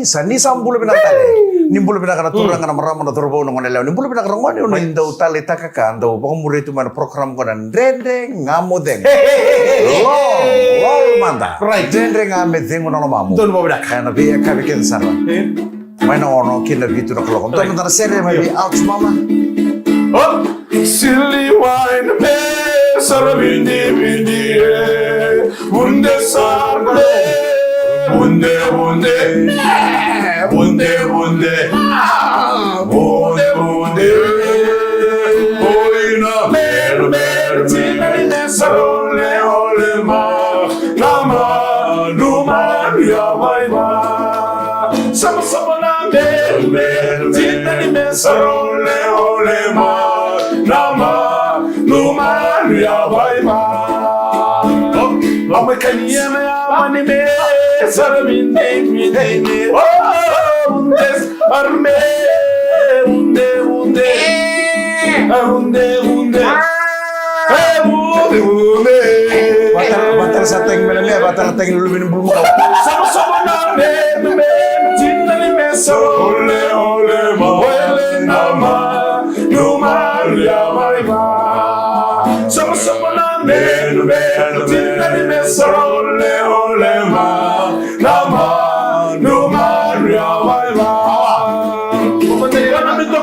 Sani sambulu binatale. Nimbulu binakana turang kana marama na turbo nong nelaw. Nimbulu binakana ngani ono indau tali takaka andau pangumure itu mana program konan dende ngamodeng. Lol manda. Dende ngamedeng ono mamu. Don mo bidak. Kana biya kabikin sarwa. Mana ono kina bitu na kolom. Don manda sere maybe out mama. Oh, silly wine me sarabindi bindi bunde sarde bunde bunde bunde bunde bunde bunde oina mer mer tinane sarole ole ma nama numa ya vai ma sama sama na mer mer tinane sarole ole ma nama numa ya vai ma Ame kaniya me amani me sarabinde binde bundes arme bunde bunde bunde bunde bunde Batal sateng melele batal sateng lulu minum bulu. sama sama na me jinna ni me ole ole ma ole nama numa ya vai ma sama sama na me jinna ni me ole ole ma nama numa ya vai ma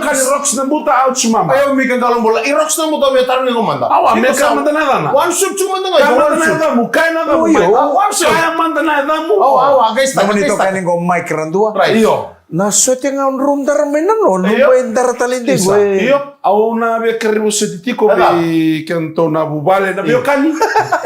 Kani rocks na buta out mama. Ayo mika galong bola. I-rocks na mo to may tarong ni komanda. Awa, meka mantanada na. One shoot chung manda Kaya ngayon. mantanada mo, kaya na mo. One shoot. Kaya mantanada mo. Awa, guys. Namun itu kaning go mic randua. Right. Iyo. Na sote nga room dar menan no. Lupa indar talinde Isa. gue. Iyo. Au na be karibu setitiko be kanto na bubale na be kani.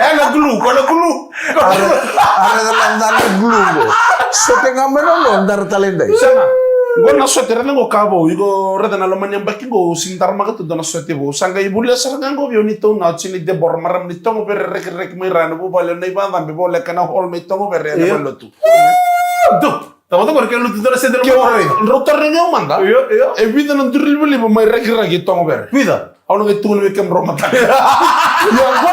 Na glue. Kala glue. Ada dalam dalam glue. Sote nga menan no indar talinde. Sana. Go na sote rena go kabo. Igo reda na laman yung baki go. Sintar magat do na sote bo. Sanga ibulia sarang go. Yo nito na chini de bor maram nito mo per rek may rana bubale na iba. Dambi bo leka na hol may tongo per rena lotu. Tuh. Tama-tama kaya luto na sa dalawa Kyo mo rin. rotar na yung manda. Iyo. E vida ng dribble mo may rek tongo per. Vida. Ako nang ito na may kamromata. Yung ko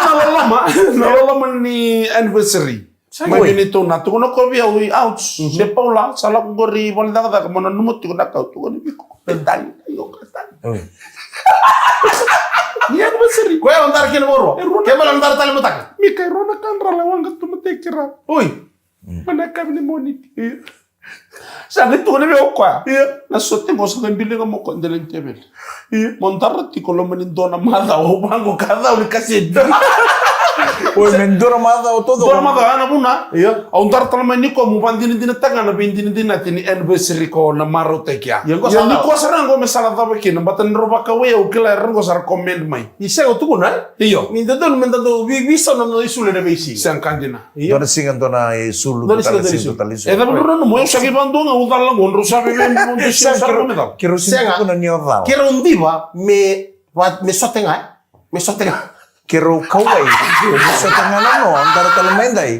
nalalaman ni anniversary. May binito na. Tuko na ko biya, ouch. Siya pa wala. Sala ko gori, wala na kada. Kamana numot, tuko na ka. Tuko na biko. Pentan. Yung katan. Ni anniversary. Kuya, ang tarkin mo ro. Kaya malang tar tali mo tak. Mi kay rona kan ralawang ka tumatekira. Uy. Mana kami ni monit. Sabi tuko na biya ko. Nasote mo sa nabili nga mo ko. Dalang tebel. Montar, tiko lo manindo na mada. O bango kada. Uli kasi. Uy, mendura mada o todo. Dora mada ana buna. Iya. Ang tartal man niko mo pandini dinatanga na bindini dinati ni anniversary ko na marotekya. Yang ko Yang sana. niko sarang ko mesala tabe kin batan roba ka we o kila rango sar comment mai. Isa ko tuko na. Iyo. Minta doon, bisa na isule na basi. Sang kandina. Dona singan dona sulu Dona singan talisin dona talisin. E da bro mo sa giban do nga udal lang onro sabi men mo to siya sa ko metal. Kiro Senga. singa ko na niyo daw. Kira undi ba, me sotenga. Me sotenga. Kiro kawai. Sa tanga na no, ang dara talamenday.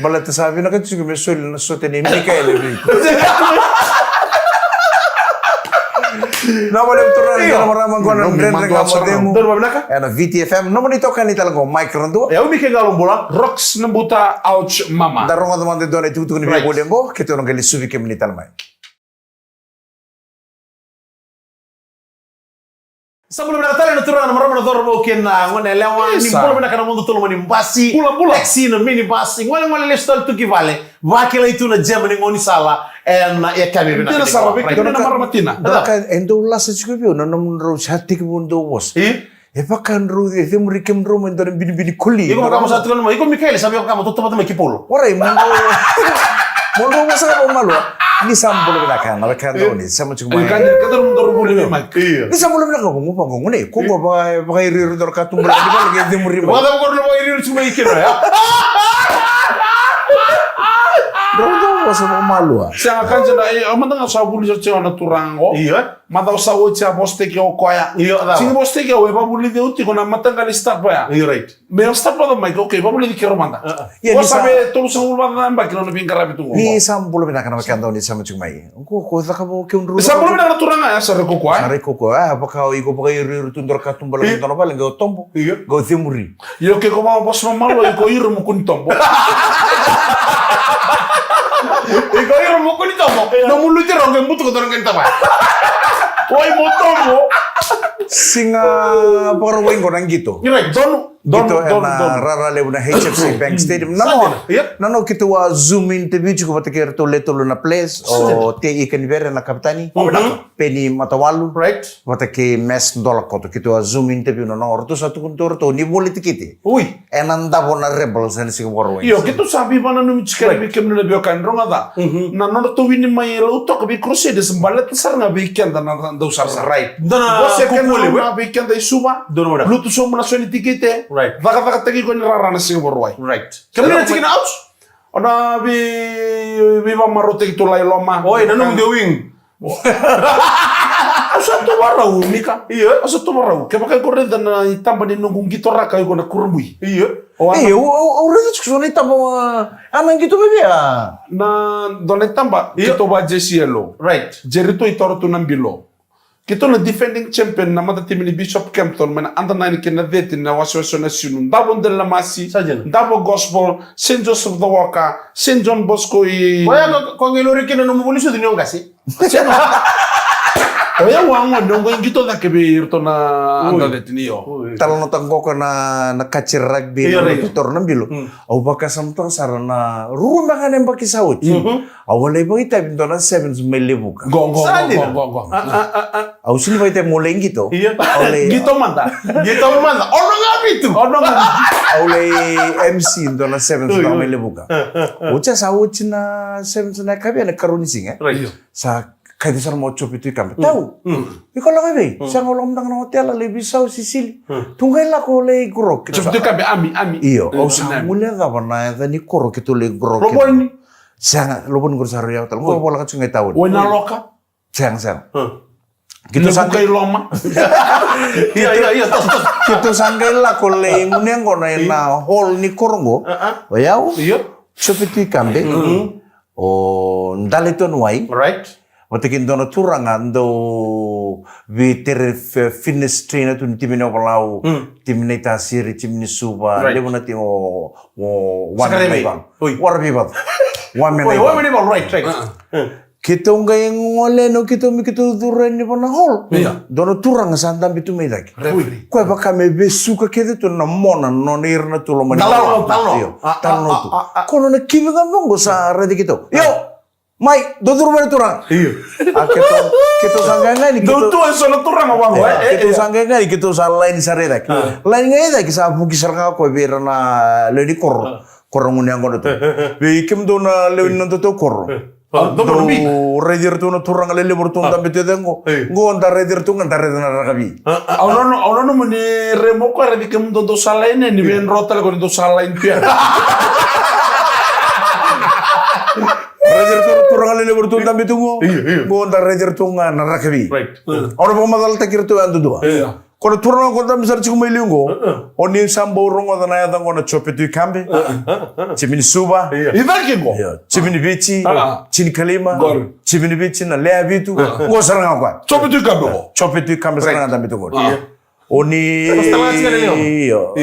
Balat sabi na kasi may sul na sote ni Mikael. Na wala turun na maramang ko ng brand ng amodemo. Dor ba ka? Ano VTFM no monito kanita lang mic rando. Ya umi ke galong bola. Rocks na buta ouch mama. Darong at mga doon ay tutukin ni Bodengo, kito nang gali subi kem ni talmay. Sebelum Natal na turun na marama na dorbo ken na ngone lewa ni bola na kana mundo tolo mani basi. Pula. Taxi na mini basi. Ngone lestal tu kivale. Vakila itu na jam ni ngoni sala. En ya kami Dina sa babi ko na maramatina. Daka endo lasa chikupyo na namun ro chati ko mundo was. E pakan ro e tem rikem ro men don bini kuli. Iko kamu satu kan mo. Iko Mikael sabi ko kamu tutup at makipolo. Waray mundo masa ko malo. Ni sambulo na kan, na kan do ni sama chuk Ang mai. kandir kadar mo dor buli mai. Ni sambulo na ko mo pa ko ngone. Ko ba ba iri dor ka tumbra di ba lagi dem ri. Wala ko lo iri cuma ikira ya. Rodo was mo malo. Siya kan sa amanda nga sa buli sa tiyo na turango. Iya. Madaw sa ucha boste ki o koya. Iya da. Sino boste ki o e babuli de uti ko na matanggal start ba ya. Iya right. Me start pa do mai ko okay babuli di kiro manda. Iya, O di sa- sabe tulu sa ulba na ba kilo na bin karabi tu. Ni sambulo na kan kan do ni sama chuk mai. Ko ta ka mo ke un ro. Sa buli na turanga ya sa ko ko. Are ko ko baka iko baka iri tundor ka tumbala no bale go tombo. Iya. Go temuri. Yo ke ko ma bos ma malo ko iru mo kun tombo. Ikaw yung mo ko nito mo. Namuluti ron kay buto ko dorong kenta ba. Oi motor mo. Singa pagkarawin ko ng gito. Right, Gito na raralew na HFC Bank Stadium. Nano kito wa Zoom interview ko batikir tulo na place o te ikan vera na kapitani. Peni matawalu. Right. Batake mes dolak ko kito wa Zoom interview na orto satu kuntur to ni boleh tikiti. Ui. Enanda bona rebels na singa pagkarawin. Iyo, kito sabi pa na numitsikari bikem na biyokan ronga da. Na nono to wini may lauto kabi crusade sembalat sar nga bikem da na daw sar. Right. Bose ken na bikem da isuba. Dono wala. Lutu so muna so ni tikite. Right. Vaka tagi ko ni rarana singa borwai. Right. Kami na tigina aus. Ona bi ba marote kito lai loma. Oi, nanong dewing. Asa to warau mika. Iya, asa to warau. Kaya kay korre da na itamba ni nunggung gito ra kay ko na kurmui. Iya. Orang itu kesulitan tamo anang gitu bebe ya. Na dona itamba kito ba jesielo. Right. Jerito itoro tu nambilo. Kito na defending champion na mata timini Bishop Kempton mana anda na ni kina veti na wasiwasi na sinu. Ndabo Ndela Masi, Sajen. Ndabo Gospel, Saint Joseph the Walker, Saint John Bosco i. Oya ko ngelori kina no muli su dinyo ngasi. Oya wango ndongo ingito da kebe irto na anda veti niyo. Talo notang koko na kacir rugby Iya, na iya. pitor na bilo. Au baka samtang sarana rumah kan yang baki saut. Au wala iba kita binto na sevens melebuka. Go. Au sini ba ite mulai gitu. Iya. Oleh Gito manda. Gitu man. Ono ngapi tu. Ono oleh MC into na sevens na melebuka. Uca saut na sevens na kabi na karuni singa. Right. Sa kaya sa mo chop itu ikan. Tahu? Ikaw lang kabe. Siya ngolong tang na hotel lebih sau Sicily. Tunggay la ko le gurok. Chef de kabe ami. Iyo, au sa mulya da bana da ni koro kito le gurok. Lobon ni. Siya lobon gur sa riyaw tal. Ngo wala ka chungay tawon. Wena loka. Siya. Kita sangkay loma. Iya. Kito sanggay la ko le ngunyang ko na hall ni korongo. Wayaw. Iya. Chop itu ikan be. O ndaliton wai. Right. Watakin dono turanga ndo vitere fitness trainer tu timine opalau timine tasiri timine suba Right. levo nati o Sakareme. warbibat wamen Oi, wait, right. kita ngai ngole no kita mi kita duren ni bona hol Iya. dono turanga sandam bitu medak Referee. ko baka me besuka kede tu na mona no irna tu lo mani Talo. talo tu kono na kivinga mongo sa redi kito yo Mai, dodur mana turang? Iya. Kita sangka nggak nih? Doutu eso na turang awang wa. Kita sangka nggak nih? Kita lain saredak. Lain nggak ada kisah buki serang aku biar na ledi kor korong unyang kono tuh. Bikin tuh na lewin nanti tuh kor. Domo bi. Redir tuh na turang lele bertun tapi tuh dengo. Gua antar redir tuh antar redir na rakabi. Aunono meni remo ko ara dikem do salain ni ben rotal ko do salain pia. Redir tuh turang lele bertun tapi tunggu. Gua antar redir tuh na rakabi. Right. Orang pemadal takir tuh antu dua. Kono turang ko tam sar chiku melingo. Oni sambo rongo da na yata ngona chopetu kambe. Chimini suba. Ivake go. Chimini bichi. Chini kalima. Gor. Chimini bichi na lea bitu. Ngo saranga kwa. Chope tu kabe go. Chopetu kambe saranga tam bitu ngor. Oni. Setengah sekali Iyo.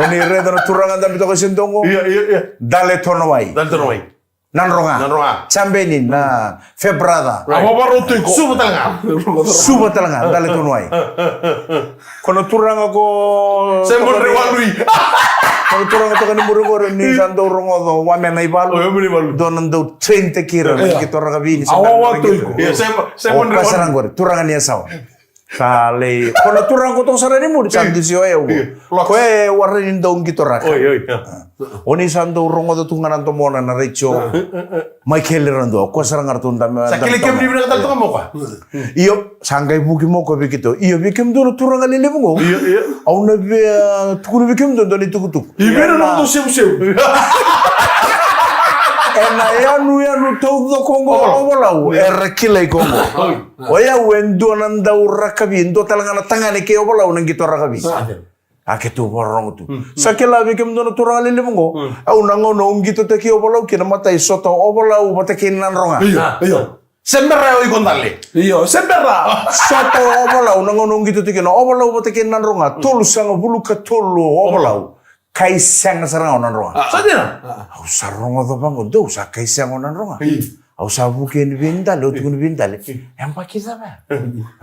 Oni reda na turang tam bitu ko sindongo. Iya. Dale tonowai. Dan teroi. Nanronga. Chambeni na febrada. Awa baroto ko. Subo talanga. Suba talanga dale tonowai. Kono turang ako. Sembo rewalui. Kono turang ako ni murugor ni sando rongo do wamen na ibalu. Oh, yun ibalu. Donan do 30 kira na kita orang kabini. Awa wato ko. Iya, sembo Oh, pasarang gore, turangan niya sawa. Kale, kono turang ko tong sarani mo, sandi siyo eh. Koe warin daw kita raka. Oi. Oni sando rongo do tunganan to mona na recho. May keliran do, ko sarang artun dami. Sakili kem di bina katal to mo ka. Iyo, sanggay buki mo ko bikito. Iyo bikim do turangan lili mo. Iya. Au na be tukuru bikim do ni tukutuk. Ibero no do seu. Ena yanu todo Kongo obolau kila Kongo. Oya wendo nanda urakabi ndo talanga tangane ke obolau nang gitu rakabi. Ake tu borong tu. Sakela bikem dono turang lele mongo. Au nango no ngito te ke obolau kina mata isoto obolau mata kinan ronga. Iyo. Sembera oi kontale. Iyo, sembera. Soto obolau nango no ngito te kina obolau mata kinan ronga. Tolu sanga bulu ka tolu obolau. kaisang sarang onan ronga. Sadina. Au sarong do bango do sa kaisang onan ronga. Au sa buken bindale, o tukun bindale. Yang pakita ba?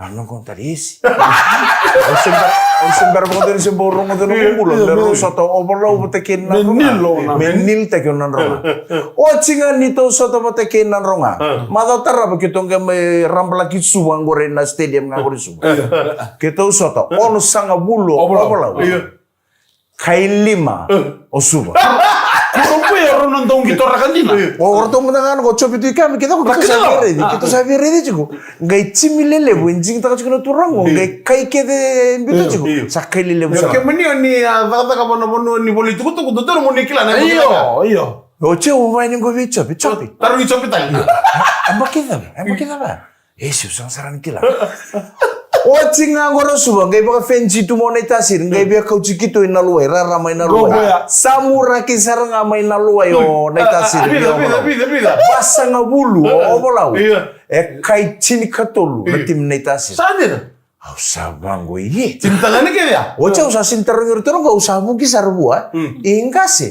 Ano kontar isi. Au sembar mo din sa borong mo din bulo. Lero sa to overload mo tekin na ronga. Menil tekin na ronga. O chinga nito sa to mo tekin na ronga. Madotara ba kitong may rambla kitsu ang gore na stadium nga gore su. Kito sa to ono sanga bulo overload. Kailima o suba. Kurang po ya orang nonton kita orang kantina. O orto mo na ko chopi tu kami kita ko sabi redi chigo. Ngai chimilele bu injing ta chigo turang mo ngai kai kede bito chigo. Sakai lele bu. Ya kemeni ni kata kapan ni politik tu kudu mau nikila na. Iyo. O che o vai ningo vi chopi. Taruh di chopi tadi. Amba kita ba. Yesu sang saran kila. O chinga ngoro suba ngai ba fenci tu monetasir ngai bia kau cikito ina luai rara mai na luai. Samura ki saranga mai na luai o netasir. Bida. Basa ngabulu o bolau. E kai chini katolu tim netasir. Sadina. Au sabango ye. Cinta lagi ke dia? O cha usa sinternger tero ga usa buki sarbua. Ingkase.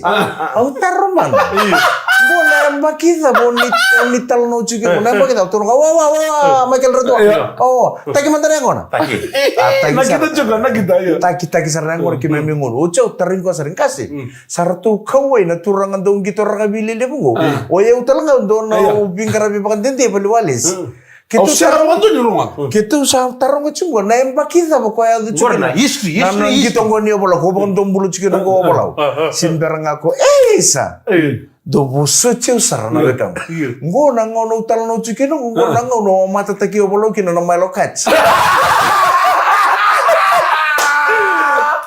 Au taroman. Bona makita boni talno chike bona makita toro ga wa Michael Redo. Oh, taki mantare ngona. Taki. Kita juga kita ya. Taki sarang ngona ki memingun. O cha taringo sareng kase. Sartu kawai na turangan dong gitu raga bilile bungo. O ye utalanga don bingkara bi bakan dente baliwalis. Kita sekarang kan tuh di rumah. Kita usah tarong cunggo na emba kita ba koya du cunggo. Istri. Kita ngoni obola ko bang dom bulu cike ngo obola. Simberang ako sa. Do busu ceu sarana betang. Ngo na ngono utal no cike no ngo na ngono mata taki obola kino na mai lokach.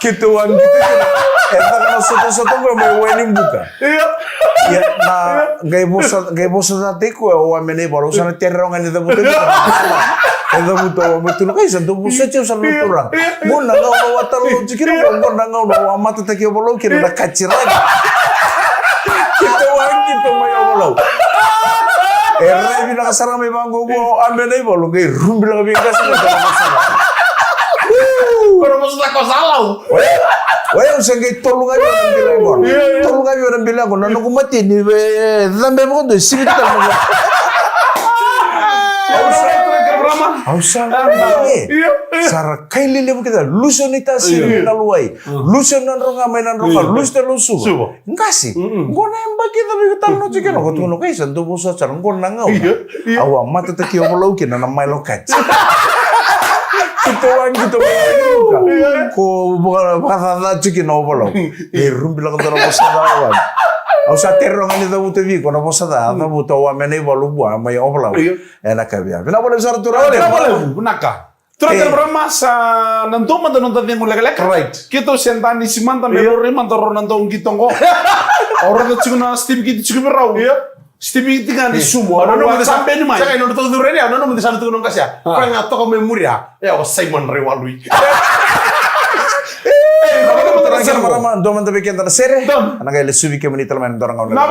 Kita wan kita. Eta kana soto ngo mai wening buka. Ya na gai bosa dati ko o amene bolo sana terrongan ita buto. Eda buto betul kai santo busa ceu sana turang. Mo na ngau no watal lo cikiro mo na ngau no amata taki bolo kira da kacira. Kita wang kita mai bolo. Era bina kasara me bango bo amene bolo gai rum bilang bingkas na sana. Kalau maksud aku salah. Waya usenge tolu ngabi orang bilang kon. Tolu ngabi orang bilang kon nanu kumati ni zambe mo do sibita mo. Ausa sara kailile mo kita luso ni tasir na luai. Luso nan ronga mai nan ronga lus te lusu. Ngasi. Ngona emba kita bi tal no chike no kotuno kai santo bosa charang kon nangau. Awa mata te ki obolau ki na mai lokat. Tuan gitu ko bakal chicken obolau rum bilang toro posada au sa terro ngani da buto vi kono posada da buto wa mene bolu bua mai obolau enak kabia bina boleh besar turun bunaka Terakhir berapa sa nanto mantan nonton yang mulai right kita sentani si mantan melori mantan nonton kita kok orang itu cuma steam kita cuma berau Stevie tinggal di semua, orang sampai ni mai. Saya kan nonton turun dia, orang di sana turun kasih. Kau yang tahu memori ya, ya Simon Rewalui. Terakhir mana dua mantan bikin tersere. Anak kaya lesubi kemeni termain orang kau. Na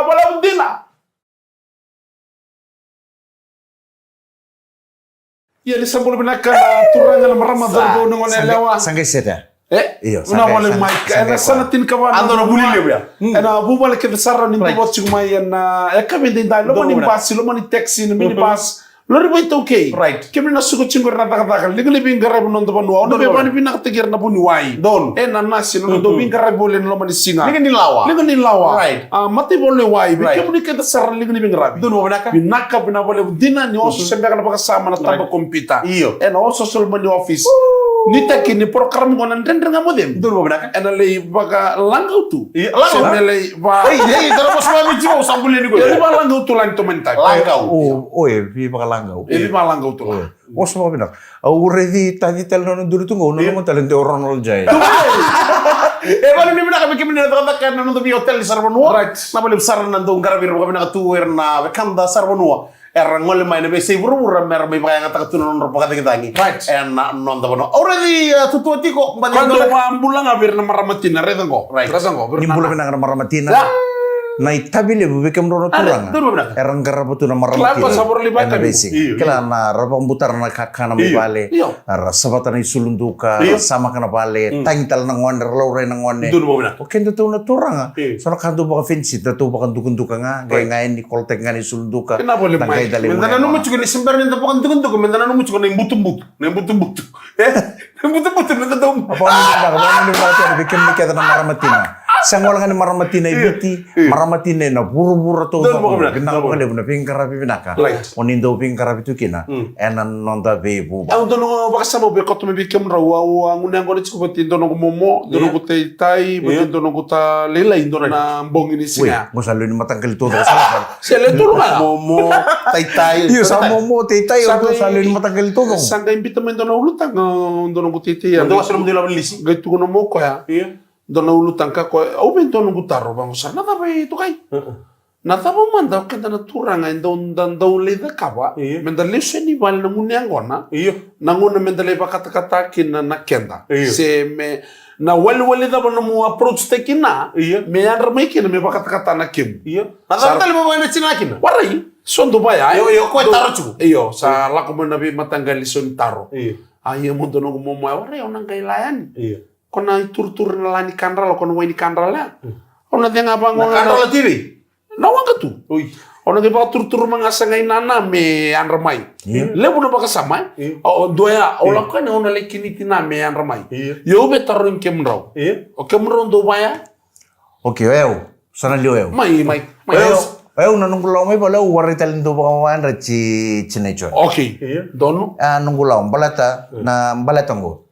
boleh dina. Ya di sampul benakan turun yang Ramadan tu nongon lewa. Sangkai seda. Iyo, una wale Mike, ena sana tin kawan. Ando na bulile bia. Ena bubale ke sarra ni bot chuma ena e kamende dai lo mani bus, lo mani taxi, ni mini bus. Lo riba ito okay. Right. Kemi na suko chingor na taka. Ligali bin garab non to panwa. Ono be bani bin nakatigir na puni wai. Don. Ena nasi no do bin garab bolen lo mani singa. Ligali lawa. Right. Mati bolen wai. Kemi ke sarra ligali bin garab. Don mo binaka. Binaka binabole dina ni oso sembe kana pakasama na tamba kompita. Iyo. Ena oso sol mani office. Nita kini program ngonan render ngamodem. Betul benar. Ena lei baga langau tu. Langau. Lei ba. Kalau mau semua biji mau sambulin gue. Lei ba langau tu lang to mentai. Langau. Oh, vi baka langau. Lei ba langau tu. O semua benar. Au revi tadi telno dulu tu ngono mo talente Ronald Jai. Kalau ni benar kami kami nak kan nonton di hotel di Sarwanua. Right. Nama lebih saran nonton karabir kami nak tuer na bekanda Sarwanua. Ngole mai na bese buru-buru mer mai bayang ta tunon ro pakata kita ngi. Right. Non ta bono. Already tutuati kok Quando ambulang abir na maramatina redan ko. Right. Redan ko. Nimbula na maramatina. na itabile bube kemro na turanga. Erang garabo tu na maramati. Klapa sabor libat kami. Kila na rabang butar na kakana mi bale. Rasabata na isulunduka. Sama kana bale. Tangtal na ngwan relore na ngwan. O kendo tu na turanga. So na kanto baka finsi. Tatu baka dukun-duka nga. Gaya ngayon ni koltek nga ni isulunduka. Kenapa boleh main? Mendana numu cukup ni sembar ni tapakan dukun-duka. Mendana numu cukup ni butum-butum. Butum-butum. Butum-butum. Kapag nila bikin mikir na maramatina. Sangwala kan maramatina ibiti, maramatina na buru-buru to. Gina ko na pingkarapi pinaka. Onindo pingkarapi tu kina. Enan nonda be buba. Ang dono baka sa mo be koto me bikem rawa ang unang ko ni ko tin dono ko momo, dono ko tay, dono ko ta lela indo na mbong ini siya. Mo salo ni matanggal todo sa. Sele turo nga. Momo, tay. Iyo sa momo tay o salo ni matanggal todo. Sanga imbita men dono ulutang dono ko titi. Ando asal mo dila lisi. Gaitu ko no mo ko ya. Dono ulutang ka ko. Au ben dono ko taro bang sa na tabe to kay. Na tabo man daw kanta na turanga indon dan daw leda kawa. Mendale se ni bal na ngunyang gona. Nanguna mendale ba kata-kata kin na kenda. Se me na wali da ba mo approach te kina. Me yan ramay kin me ba kata-kata na kim. Na tali mo na sinakin. Waray. Sondo ba ya? Yo ko taro chu. Iyo sa lako mo na bi matanggal son taro. Ayo mo dono mo mo waray onang kailayan. Kona tur-tur na lani kandral kona wani kandral ya. Ona dia ngabang kandral TV. Nawang ka tu. Ona dia ba tur-tur mangasa ngay nana me an ramay. Lebu na ba kasama? O doya ola ka na ona lekiniti na me an ramay. Yo be taron kemraw. O kemraw do baya? Okay, eu. Sana liu eu. Mai. Eu nanungulaw may bala waritalin do baka wan rachi chinecho. Okay. Dono? Nungulaw balata na balatanggo.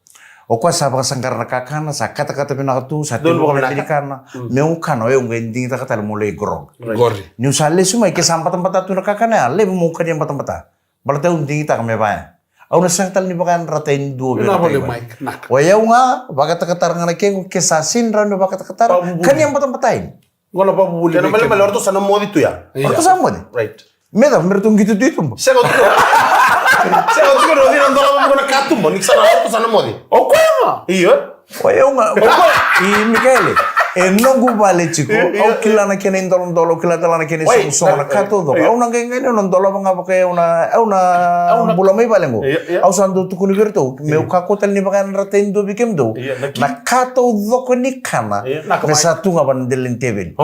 O kwa sa baka sangkar na kakana sa kata-kata pinakatu sa tilo ka pinakana. Meong kano yung hindi ta katal mulai grog. Gori. Niyo sali sumay kesampatan-patan tu na kakana le mo kan yang patan-patan. Balata hindi ta kami ba. Au na sangtal ni baka ratain duo. Na boleh mic nak. Wayaw nga baka takatar nga nakeng kesasin ran baka takatar kan yang patan-patain. Wala pa bubuli. Kaya naman malorto sa namodi tu ya. Orto sa mo di. Right. Meda mertung gitu dito mo. Saya ko ro din ando mo na katum mo niksa na orto sa namodi. O kuya. Iyo. Wayaw nga. I Mikael. Nongu bale chico. Au kila na kene ndolo kila tala na kene song na kato do. Au nang kene non dolo banga baka una bula mai bale ngo. Au sandu tu kuni berto. Meu kakotal ni baka ratain do bikem do. Na kato do kuni kana. Na satu nga ban delen teben.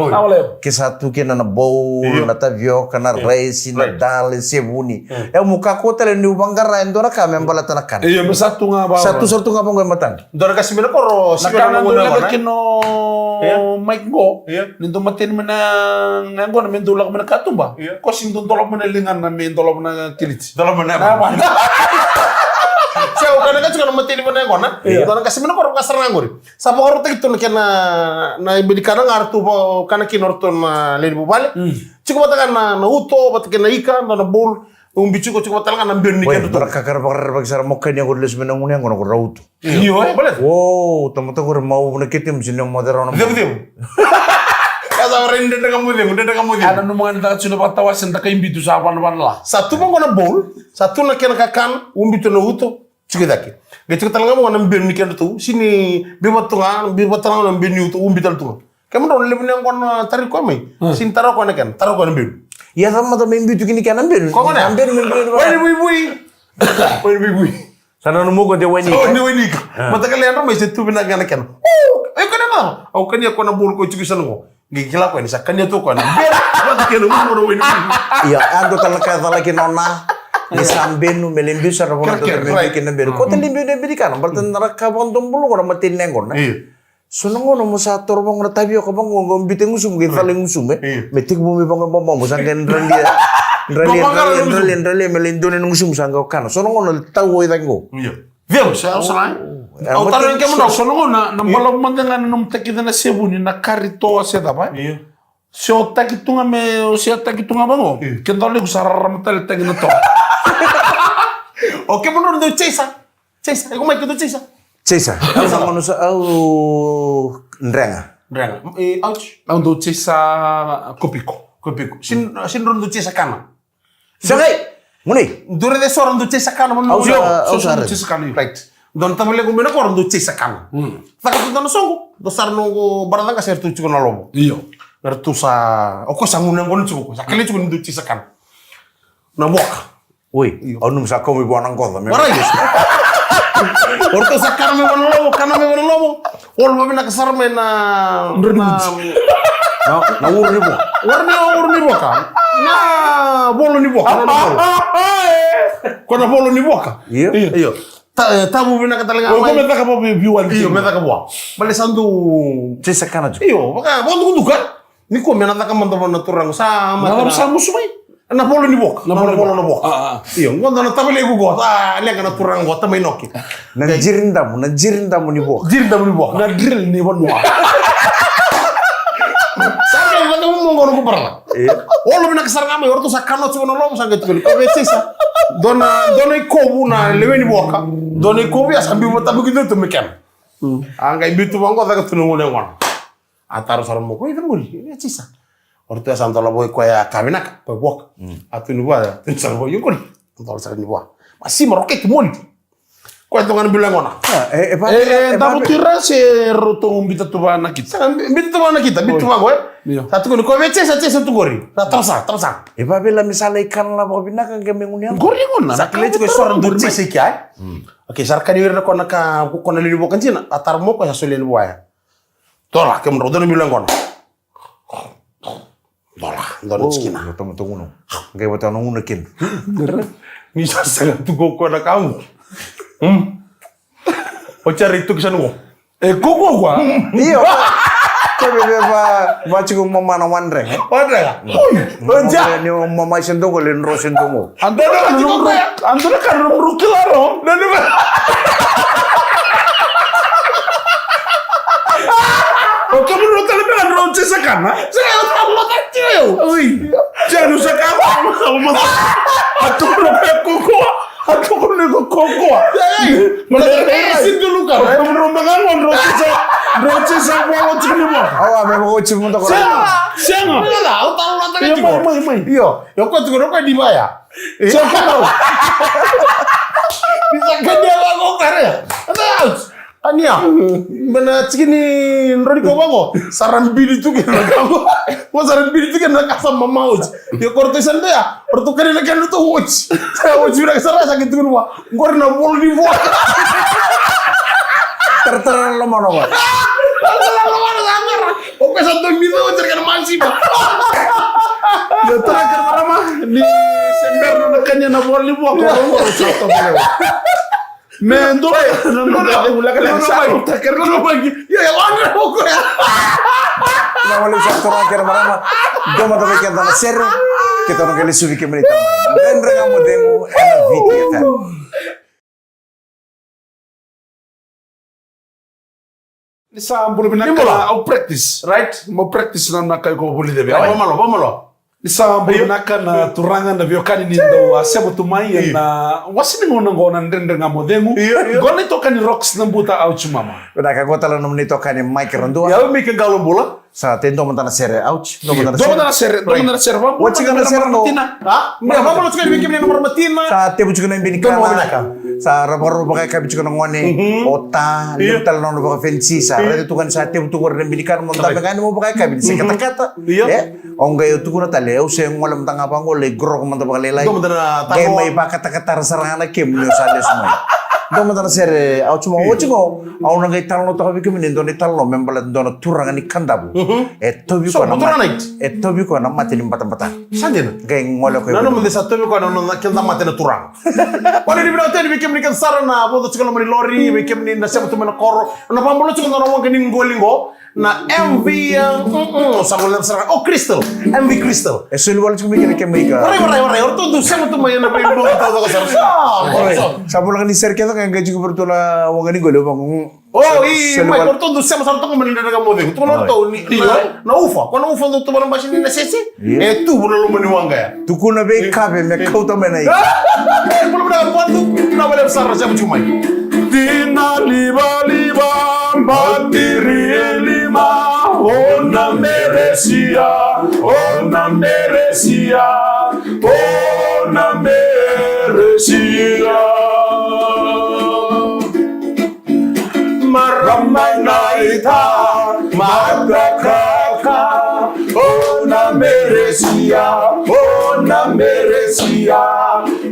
Ke satu kena na bowl na tavio kana rice na dal sebuni. Eu mu kakotal ni bangara ndora ka membala tanakan. Iya satu nga ba. Satu nga bang matang. Dora kasi mina ko si kana do la kino Mike go, nindo matin mo na ngo na mendulak mo na katumba. Ko sindon dolok mo na lingan na mendolok mo na kilit. Dolok mo na. Siya kana ka tsaka matin mo na ngo na. Dora kasi mina ko kasar ngori. Sa pagoro tagito na ibidikana ngartu po kana kinorto na leni bubale. Chiko batakan na uto batakan na ika na bol. Bicho ko chiko batakan na birni kendo. Dora kakar sara mokkan yang udah sebenarnya ngunya ngono ko rautu. Iyo boleh. Wow, teman-teman mau na kitim sini modern. Dem. Kasa rende kamu. Ada numangan ta sudah patawas nda kay imbitu sa wan lah. Satu mo na bowl, satu na kena kakan, umbito na uto. Chiko daki. Gachiko talanga mo na birni kendo tu. Sini bibatunga na birni uto umbital tu. Kamu don lebih nang kon tarik ko mai. Sin taro ko na kan, taro ko na bir. Ya sama temen imbitu kini kan ambil. Kok na? Ambil. Woi. Sana nemu ko de wani. Oh, ni wani. Mata kalian ramai setu bina gana kan. Ayo kana na. Au kan ya ko na bol ko chiki sango. Gigila ko ni sakkan ya to ko na. Mata kalian mo wani. Ya, ando talaka talaki nona. Ni sambenu melembi sara ko na to melembi kinamber. Ko telimbi de kan. Baltan naraka bang tombolo ko na matin nengon na. Sunong mo sa torbong na tabiyo ka bang ngom biteng usum gin taling usum metik bumi bang bang musanggen Rally melindungi nungsum sanggo kan. Sunong no tawo itango. Veo sa usai. Au tarin kemo na sunong na balog mandengan num takida na sebuni na karito ase daba. Se o takitunga me o se takitunga bango. Kendole usara matal tagina to. Oke menurut do Cesa. Aku mai kudu Cesa. Cesa. Ang manusa au ndrenga. Ouch. Ang do Cesa kopiko. Sin ron do Cesa kana. Sakai. Muni. Dure de soron do Cesa kana mon. So do Cesa kana. Right. Don tamele ko mena ko ron do Cesa kana. Taka to no songo. Do sarno go baradanga ser tu chuko na lobo. Iyo. Nertusa, oko sangunan kono cukup. Sakile cukup ndu cisakan. Na boka. Oi, onum sa komi buanang kota. Mara yes. Orto sakar me wono lobo, kana me wono lobo. Ol mabina kasar me na urni bo. Urni boka. Na bolo ni boka. Kono bolo ni boka. Iyo. Tabu bina katalinga mai. Ko meta ka bo biwan. Iyo meta ka bo. Bale sandu Cisakana jo. iyo, baka bondo kundukan. Niko mena taka mantaman naturang sama. Nalar samu sumai. Na bolo ni boka. Na bolo na boka. Iyo, ngondo na tabele ko go. Lenga na turang go tamay noki. Na jirindamu ni bo. Jirindamu ni boka. Na drill ni wanu. Sampai mana ngono ko parla. Olo bina kasar ngama yorto sakano ci wono lobo sangat ko vecisa. Dona kobu na leweni boka. Dona kobu ya sambil mata begitu to mekan. Angga ibitu bango daga tunu ngone wan. Atar saran mo ko itu muri vecisa. Orto ya santola boy ko ya kabinak po boka. Atu ni ba tin boy yukuri. Santola saran ni ba. Masih meroket mul. Ko itu kan bilang ngona. Tamu tira se rotong bita tuba na kita. Bitu mana kita? Bitu bango Satu ko vecisa tu gori. Terasa. Eba bela misalnya ikan lah bobina kan gemengunya. Gori ngona. Sakile ko soran durci sekia. Oke, sarka di wirna kona ka kona lili bokan cina. Atar mo ko ya solin buaya. Tola ke menro dona bilang kona. Tola, dona skina. Tunggu. Kayak buat orang ngunekin. Bisa sangat tu koko na kamu. O cari itu kesan ko. Koko gua. Iya. Coba baca ko mama na wandre. Wandre. Ni mama sendo ko len ro sendo mo. Antara kan rumru kilaro. Dan ba. O kamu ro tale be ro cesa kana. Saya tahu lo kecil. Oi. Jangan usah kamu. Atu ro koko. Aku pernah ke koko. Meresin dulu kan. Kamu rombangan roce sa mau cuma mau. Awa me ko cuma to ko. Siapa? Enggak tahu tahu lo tadi. Mai. Iya, yo kok tuh di baya. Siapa tahu? Bisa kan dia lagu kare. Tahu. Ania, mana cini nrodi ko bango. Saran bili tu kan kamu. Mo saran bili tu kan kasam mamau. Yo kortesan dia. Orto kare kan tu watch. Saya watch udah sarah sakit tu wa. Ngor na bol di wa. Terteran lo mana wa. Lo mana sangar. Oke satu minggu cerkan mansi ba. Ya terakhir mah di sember nekannya na bol di wa ko satu beliau. Mendo ya wana huko ya. Na wala sa terakhir marama. Doma to bekan na ser. Kita no kali subi ke menita.Endre ngamo demo ena viteta. Isa bulu binaka au practice, right? Mau practice na kai ko buli debe. Vamos. Isa bulu binaka na turangan na biokani nindo asebo tumai na wasini ngona ndendre ngamo demo. Gona to kan rocks na buta au chumama. Udah kagota la nomni to kan mic rondo. Ya mi ke galon bola. Sa tendo mantana sere ouch. Domana ser. Vamos. What's gonna ser no? Ha? Vamos lo sekali bikin nomor matina. Sa te bucu kena bini kana. Sa rapor pakai kabi bucu kena ngone. Ota, limtal no pakai fancy sa. Rete tu kan sa te bucu kena bini kana monta kan mo pakai kabi se kata-kata. Onga yo tu kuna tale eu se ngolam tanga pa ngole grok monta pakai lelai. Gay mai pa kata-kata sarangana kem nyo sa lesmai. Domana sere au cuma ocingo au nanga italno to habi kemi ndo italno membala ndo turanga ni kandabu tobi ko na mati ni mbata Sanjena gay ngole ko nano mende sa tobi ko na kenda mati na turang wala ni bina tedi bikem ni kan sarana bodo cikalo mani lori bikem ni na sebo tumena koro na pambulo cikalo na wonga ni ngolingo na MV samuel sarang Crystal MV Crystal esul wala cuma bikin kemi ka ore orto tu sebo tumena na pembo to ko sarang sabula ni ser kaya kan gaji ko bertula wonga ni gole bang mai orto tu sebo sarang to meni daga mode tu orto ni na ufa kono ufa to balang bashi ni na sese tu bulo mani wanga ya tukuna be kabe me kauta mena i bulo daga pontu na wala sarang sebo cuma Tina liba batiri lima ona meresia maramay na ita magkakaka meresia, ona meresia,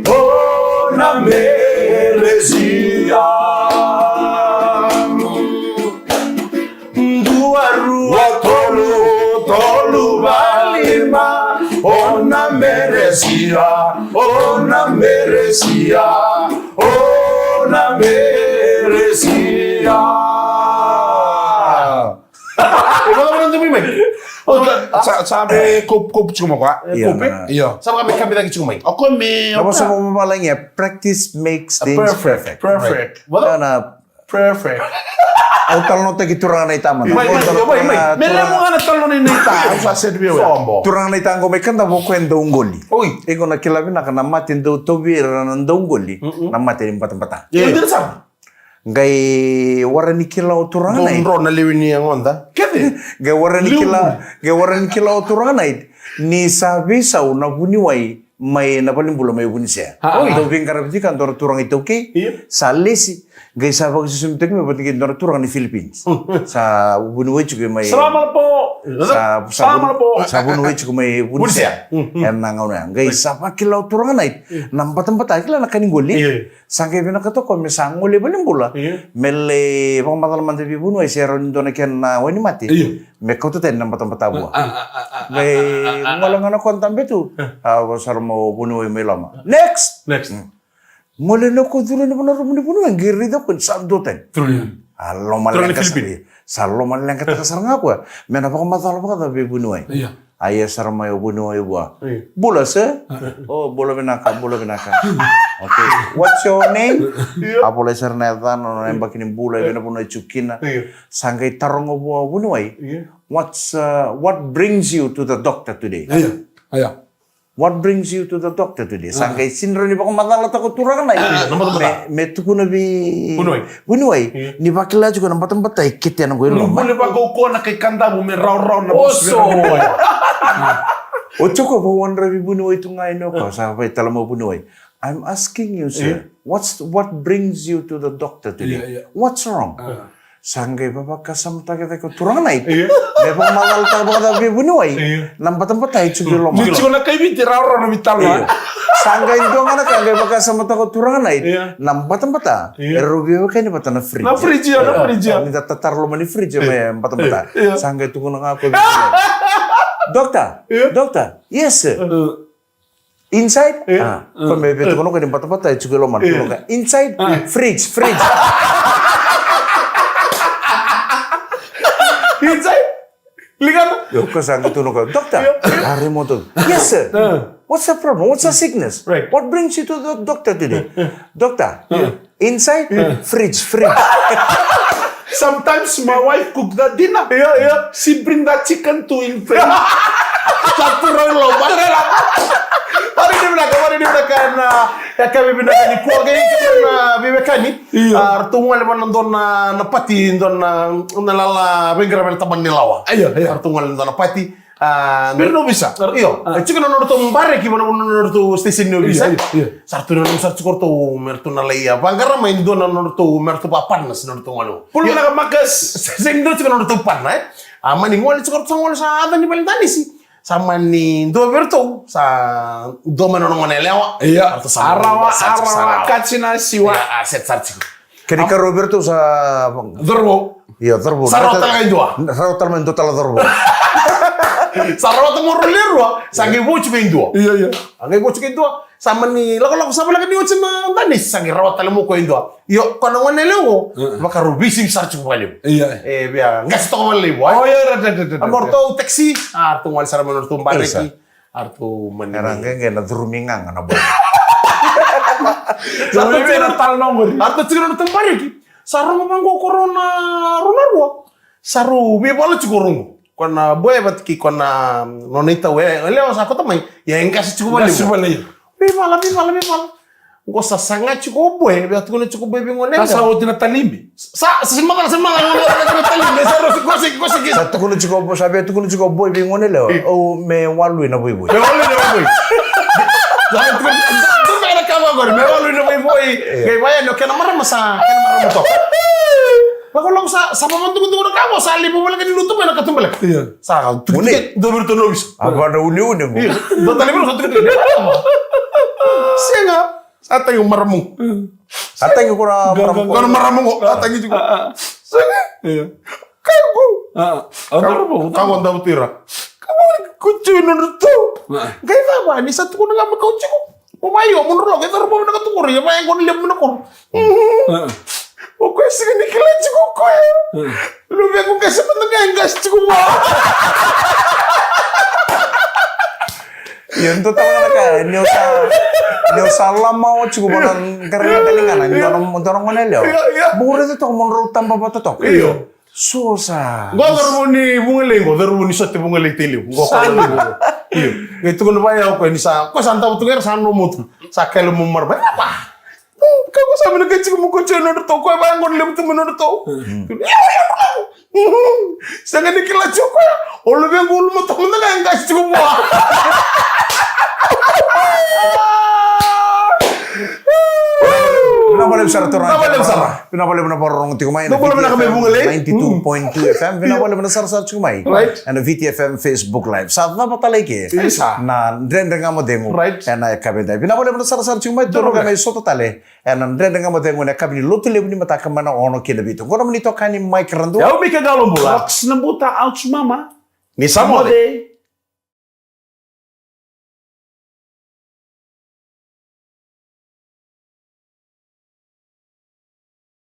ona meresia. Dua rua tolu balima, ona meresia, ona meresia, ona meresia. Sampai kup cuma kok. Iya. Sama kami lagi cuma. Aku Apa sama mamalangnya? Practice makes things perfect. Perfect. Karena Perfect. au talno te ki turanga na itama. Mai. Mele mo ngana talno ni nita. Usa set bio. Sombo. Turanga na itango me kanda mo kwenda ungoli. Oi. Iko na kilabi na kana mati ndo tobira na ndo ungoli. Na mati ni mpata. Iya sama. Ngai warani kila o turanga na. Bro na liwini yang onda. Kete. Ngai warani kila o turanga na. Ni sabi sa una buni wai mai na palimbula mai buni sia. Do vingkara biti kantor turang itu ke. Salesi. Ngai sa bang susumtek me pati kantor turang ni Philippines. Sa buni wai juga mai. Selamat po. Sa buni wai juga mai buni sia. Em na ngauna. Ngai sa pa kila o turanga na. Nampat kila na kaningoli. Sangke bina kato ko me sangole palimbula. Mele bang matal mante bi buni wai sia ron dona ken na wani mati. Me kau tu ten nampat abua. Ngai ngolongan ako ang tambe tu. Wasar mo bunuh melama. Next. Ngole no ko dulu ni benar bunuh ngiri dah pun sabdoten. Alo malang kasar. Salo malang kata kasar ngaku. Mena apa masalah apa kata bunuh. Ayah sarma yo bunuh yo buah. Bola se? Oh bola benaka. Okay. What's your name? Apolai sarneta no nembak ini bola bena bunuh cukina. Sangkai tarong buah bunuh. What brings you to the doctor today? What brings you to the doctor today? Sangkai sinro ni bako masalah takut turang na. Me tuku na bi bunuai. Ni bakila juga nampak tempat tay kit yan ko ilo. Boleh ba go ko na kay kanda mo me raw na Oso. Ocho ko ba wandra bi bunuai tu ngai no ko sa pa tala mo bunuai. I'm asking you sir, what brings you to the doctor today? What's wrong? Sanggai bapak kasam tak kita ko turang naik. Lepas magal tak bapak tapi bunuai. Nampak tempat tay cuci lom. Mucho na kay biti raw na vital ba. Sanggai itu anak kan bapak kasam tak ko turang naik. Nampak tempat ta. Rubi bapak ini patah na fridge. Na fridge. Ini tatar lom ni fridge me nampak tempat. Sanggai itu kuna ngaku. Dokter. Yes sir. Inside? Kau me betul kono kan tempat tay cuci lom. Inside? Fridge. Inside? Lihat. Yo, kasang itu nuka. Doctor, hari mau tu. Yes sir. What's the problem? What's the sickness? Right. What brings you to the doctor today? Doctor, inside? Fridge. Sometimes my wife cook the dinner. She bring the chicken to in fridge. Satu roy lomba. Mari dia bilang ya kami binakan ni kuah gini kita bibekani. Artungan lepas nonton na pati nonton na lala bengkara bel taman nilawa. Artungan nonton na pati. Berno bisa. Iyo. Cuma nonton tu mbare ki mana nonton tu stesen no bisa. Sartu nonton sartu korto mertu na leia. Bangkara main don nonton tu mertu papan nas nonton ngalo. Pulu nak makas sendiri cuma nonton pan Mani ngol korto ngol sa ada ni paling tani sih. Sama ni do berto sa do menonong lewa arawa kacina siwa aset sarci Ketika Roberto sa dorbo sarota ngai doa sarota men total dorbo sarota mo rolero sangi bochu ben doa angai bochu ben doa sama ni lako sama lagi ni ochen tani sangi rawata le mo ko doa yo kono ngone lewo maka rubisi sarci ko valeu bia ngas to ngone lewo amorto taxi artu ngone sara menur tu bareki artu menarang ngena drumingang ana bo satu pera tal nomor artu cigro tu bareki saru manggo corona runarwa saru be bolo cigorungu kona boy batki kona nonita we lewo sa ko tamai ya engas cigro valeu Bimala. Ngo sasanga chiko boy, biar tu chiko boy bingung ni. Kasa o tina talimbi. Semua tina talimbi. Kosi. Satu kuno chiko boy, sabi tu kuno chiko boy bingung ni leo. Oh me walu na boy. Jangan tu mereka kamu agora, me walu na boy. Gay baya no kena marah masa, kena marah motor. Kalau sama mantu-mantu kamu sali boleh kan dilutup mana ketemu lagi. Iya. Sa Uni. do bertu nobis. Apa ada uni-uni mo? Iya. Do tali baru satu gede. Senga. Ata yung maramong. Ata yung kurang Kono maramong ata yung juga. Senga. Iya. Kamu. Kamu tahu tira. Kamu kucu nurutu. Gaya apa? Ni satu ko nga magkucu ko. Umayo mo nuro kita rumo na katungor ya pa ko nilem na ko. O ko sige ni kila chiko ko ya. Lu be ko kasi pa nga gas chiko mo. Yun to talaga ka. Nyo sa lama o chiko ba ng karina talingan. Nyo dorong manelyo. Bukuri to mo nuro tamba ba to to? Iyo. Sosa. Gua ni bungalengo, ni sote bungaling tili. Gua Iyo. Itu kono baya ko ni sa ko santa butu ger sanu mutu. Sa kelo mo marba. Apa? Kamu sabi na kecik mo ko cheno to ko ba ngon le butu mo to. Sa ngani kila choko. Olu be ngul mo to na nga ngas mo. Pinapalib sa restaurant. Pinapalib na parang tikumay. Pinapalib na kami bungalay. 92.2 FM. Pinapalib na sa tikumay. Right. And VTFM Facebook Live. Sa na patalay ke. Isa. Na ndrende nga mo dengo. Right. And na kabinday. Pinapalib na sa tikumay. Duro kami soto tale. And ndrende nga mo dengo na kabini luto lebu ni mataka mana ono kinabito. Kung naman ito kani Mike Rando. Yaw mi ka galon bula. Box na buta out mama. Ni samode.